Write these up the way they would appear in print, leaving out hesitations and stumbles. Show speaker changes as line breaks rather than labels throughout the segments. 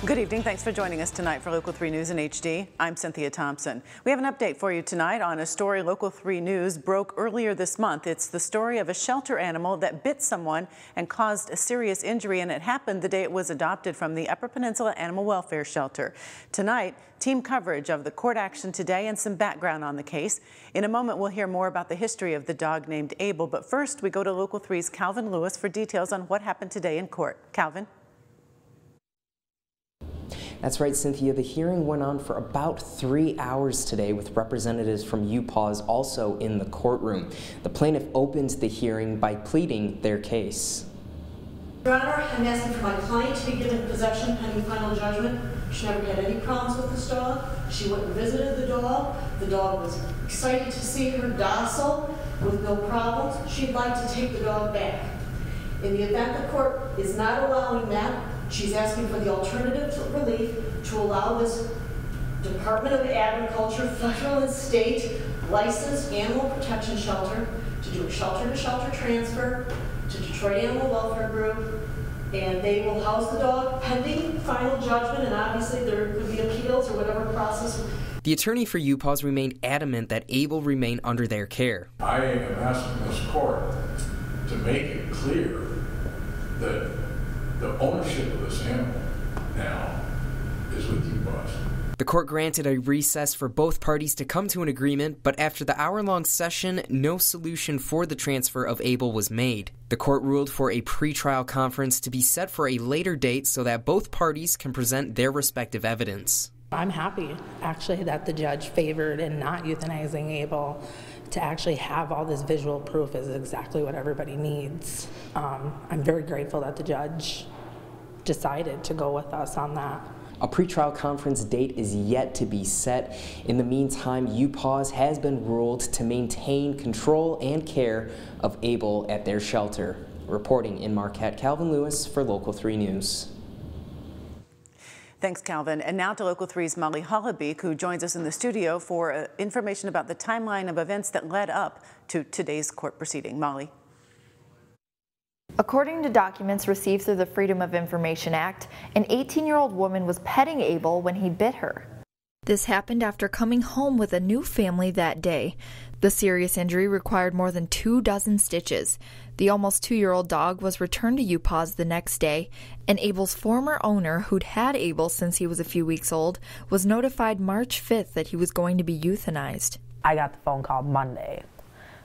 Good evening. Thanks for joining us tonight for Local 3 News in HD. I'm Cynthia Thompson. We have an update for you tonight on a story Local 3 News broke earlier this month. It's the story of a shelter animal that bit someone and caused a serious injury, and it happened the day it was adopted from the Upper Peninsula Animal Welfare Shelter. Tonight, team coverage of the court action today and some background on the case. In a moment, we'll hear more about the history of the dog named Abel, but first we go to Local 3's Calvin Lewis for details on what happened today in court. Calvin?
That's right, Cynthia. The hearing went on for about 3 hours today with representatives from UPAWS also in the courtroom. The plaintiff opened the hearing by pleading their case.
Your Honor, I'm asking for my client to be given possession pending final judgment. She never had any problems with this dog. She went and visited the dog. The dog was excited to see her, docile, with no problems. She'd like to take the dog back. In the event the court is not allowing that, she's asking for the alternative relief to allow this Department of Agriculture, federal and state licensed animal protection shelter to do a shelter-to-shelter transfer to Detroit Animal Welfare Group, and they will house the dog pending final judgment, and obviously there could be appeals or whatever process.
The attorney for UPAWS remained adamant that Abel remain under their care.
I am asking this court to make it clear that the ownership of this animal now is with UPAWS.
The court granted a recess for both parties to come to an agreement, but after the hour-long session, no solution for the transfer of Abel was made. The court ruled for a pretrial conference to be set for a later date so that both parties can present their respective evidence.
I'm happy, actually, that the judge favored in not euthanizing Abel. To actually have all this visual proof is exactly what everybody needs. I'm very grateful that the judge decided to go with us on that.
A pretrial conference date is yet to be set. In the meantime, UPAWS has been ruled to maintain control and care of Abel at their shelter. Reporting in Marquette, Calvin Lewis for Local 3 News.
Thanks, Calvin. And now to Local 3's Molly Hollebeek, who joins us in the studio for information about the timeline of events that led up to today's court proceeding. Molly.
According to documents received through the Freedom of Information Act, an 18-year-old woman was petting Abel when he bit her. This happened after coming home with a new family that day. The serious injury required more than 24 stitches. The almost 2-year-old dog was returned to UPAWS the next day, and Abel's former owner, who'd had Abel since he was a few weeks old, was notified March 5th that he was going to be euthanized.
I got the phone call Monday,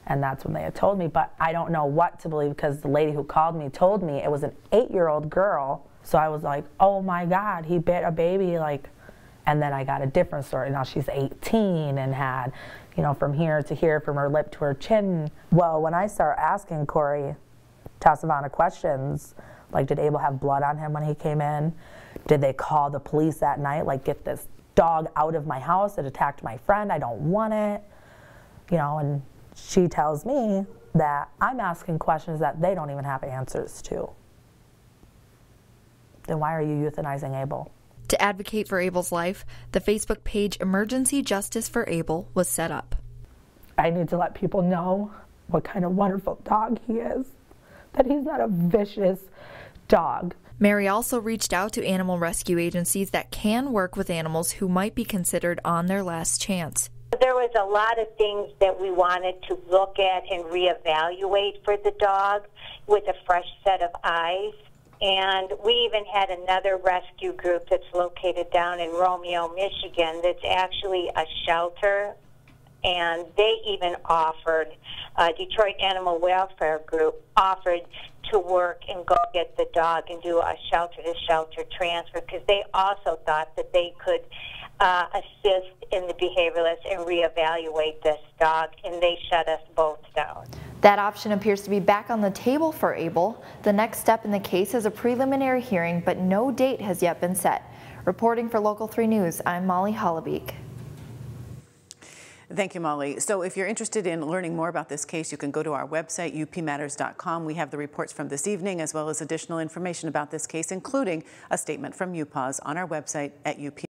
and that's when they had told me, but I don't know what to believe because the lady who called me told me it was an 8-year-old girl, so I was like, oh my God, he bit a baby, and then I got a different story. Now she's 18 and had, from here to here, from her lip to her chin. Well, when I start asking Corey Tassavana questions, did Abel have blood on him when he came in? Did they call the police that night, get this dog out of my house? It attacked my friend, I don't want it. And she tells me that I'm asking questions that they don't even have answers to. Then why are you euthanizing Abel?
To advocate for Abel's life, the Facebook page Emergency Justice for Abel was set up.
I need to let people know what kind of wonderful dog he is, that he's not a vicious dog.
Mary also reached out to animal rescue agencies that can work with animals who might be considered on their last chance.
There was a lot of things that we wanted to look at and reevaluate for the dog with a fresh set of eyes. And we even had another rescue group that's located down in Romeo, Michigan, that's actually a shelter. And they even offered, Detroit Animal Welfare Group offered to work and go get the dog and do a shelter-to-shelter transfer, because they also thought that they could assist in the behavioralists and reevaluate this dog, and they shut us both down.
That option appears to be back on the table for Abel. The next step in the case is a preliminary hearing, but no date has yet been set. Reporting for Local 3 News, I'm Molly Hollebeek.
Thank you, Molly. So if you're interested in learning more about this case, you can go to our website, upmatters.com. We have the reports from this evening, as well as additional information about this case, including a statement from UPAWS on our website at UP.